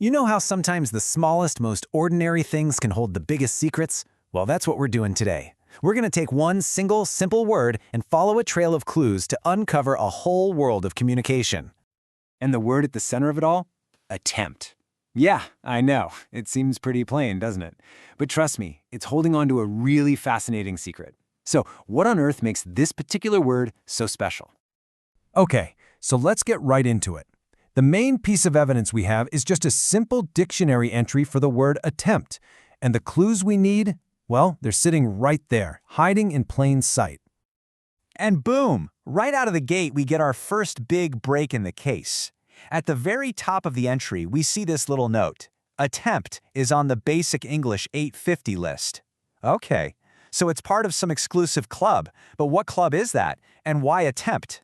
You know how sometimes the smallest, most ordinary things can hold the biggest secrets? Well, that's what we're doing today. We're going to take one single, simple word and follow a trail of clues to uncover a whole world of communication. And the word at the center of it all? Attempt. Yeah, I know. It seems pretty plain, doesn't it? But trust me, it's holding on to a really fascinating secret. So, what on earth makes this particular word so special? Okay, so let's get right into it. The main piece of evidence we have is just a simple dictionary entry for the word attempt. And the clues we need, well, they're sitting right there, hiding in plain sight. And boom! Right out of the gate, we get our first big break in the case. At the very top of the entry, we see this little note. Attempt is on the Basic English 850 list. Okay, so it's part of some exclusive club. But what club is that? And why attempt?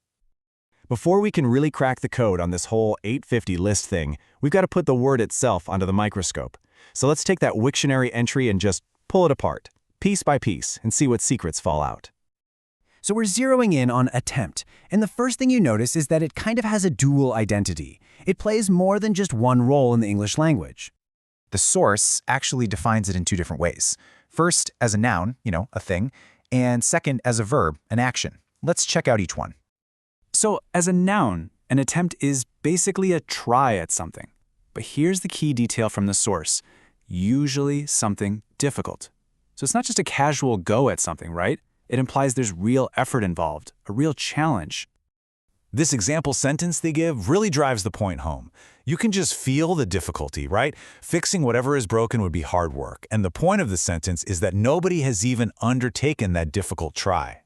Before we can really crack the code on this whole 850 list thing, we've got to put the word itself under the microscope. So let's take that Wiktionary entry and just pull it apart, piece by piece, and see what secrets fall out. So we're zeroing in on attempt, and the first thing you notice is that it kind of has a dual identity. It plays more than just one role in the English language. The source actually defines it in two different ways. First, as a noun, a thing, and second, as a verb, an action. Let's check out each one. So, as a noun, an attempt is basically a try at something. But here's the key detail from the source. Usually something difficult. So it's not just a casual go at something, right? It implies there's real effort involved, a real challenge. This example sentence they give really drives the point home. You can just feel the difficulty, right? Fixing whatever is broken would be hard work, and the point of the sentence is that nobody has even undertaken that difficult try.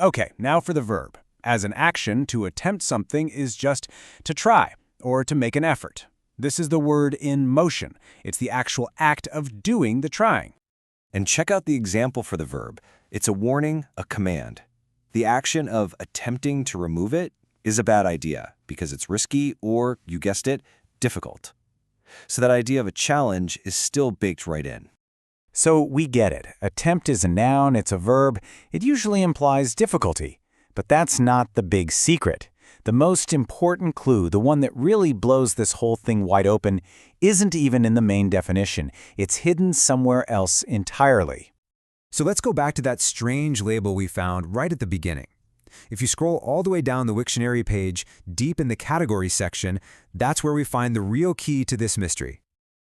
Okay, now for the verb. As an action, to attempt something is just to try or to make an effort. This is the word in motion. It's the actual act of doing the trying. And check out the example for the verb. It's a warning, a command. The action of attempting to remove it is a bad idea because it's risky or, you guessed it, difficult. So that idea of a challenge is still baked right in. So we get it. Attempt is a noun, it's a verb. It usually implies difficulty. But that's not the big secret. The most important clue, the one that really blows this whole thing wide open, isn't even in the main definition. It's hidden somewhere else entirely. So let's go back to that strange label we found right at the beginning. If you scroll all the way down the Wiktionary page, deep in the category section, that's where we find the real key to this mystery.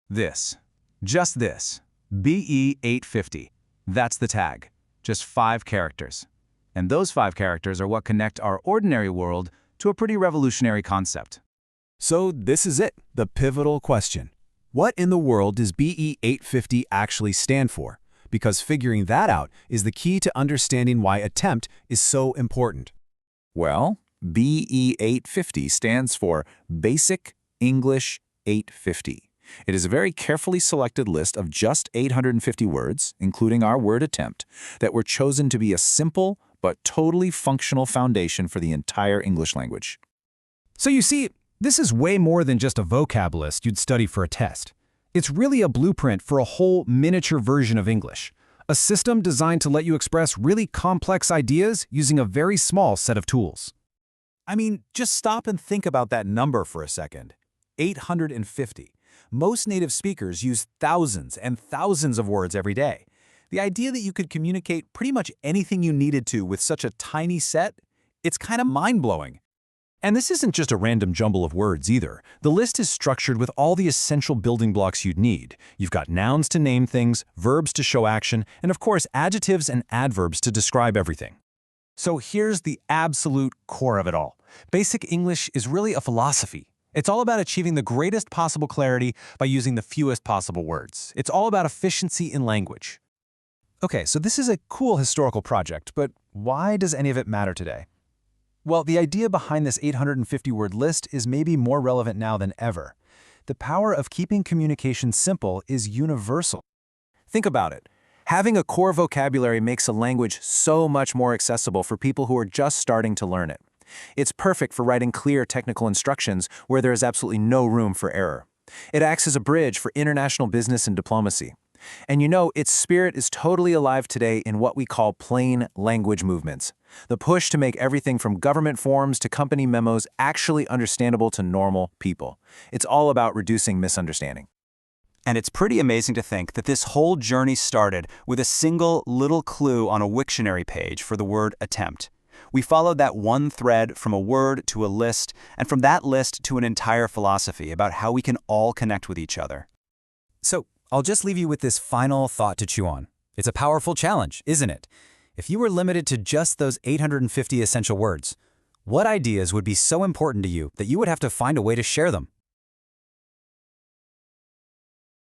This. Just this. BE 850. That's the tag. Just 5 characters. And those 5 characters are what connect our ordinary world to a pretty revolutionary concept. So this is it, the pivotal question. What in the world does BE 850 actually stand for? Because figuring that out is the key to understanding why attempt is so important. Well, BE 850 stands for Basic English 850. It is a very carefully selected list of just 850 words, including our word attempt, that were chosen to be a simple but totally functional foundation for the entire English language. So you see, this is way more than just a vocab list you'd study for a test. It's really a blueprint for a whole miniature version of English, a system designed to let you express really complex ideas using a very small set of tools. I mean, just stop and think about that number for a second. 850. Most native speakers use thousands and thousands of words every day. The idea that you could communicate pretty much anything you needed to with such a tiny set, it's kind of mind-blowing. And this isn't just a random jumble of words either. The list is structured with all the essential building blocks you'd need. You've got nouns to name things, verbs to show action, and of course adjectives and adverbs to describe everything. So here's the absolute core of it all. Basic English is really a philosophy. It's all about achieving the greatest possible clarity by using the fewest possible words. It's all about efficiency in language. Okay, so this is a cool historical project, but why does any of it matter today? Well, the idea behind this 850-word list is maybe more relevant now than ever. The power of keeping communication simple is universal. Think about it. Having a core vocabulary makes a language so much more accessible for people who are just starting to learn it. It's perfect for writing clear technical instructions where there is absolutely no room for error. It acts as a bridge for international business and diplomacy. And you know, its spirit is totally alive today in what we call plain language movements. The push to make everything from government forms to company memos actually understandable to normal people. It's all about reducing misunderstanding. And it's pretty amazing to think that this whole journey started with a single little clue on a Wiktionary page for the word attempt. We followed that one thread from a word to a list, and from that list to an entire philosophy about how we can all connect with each other. So, I'll just leave you with this final thought to chew on. It's a powerful challenge, isn't it? If you were limited to just those 850 essential words, what ideas would be so important to you that you would have to find a way to share them?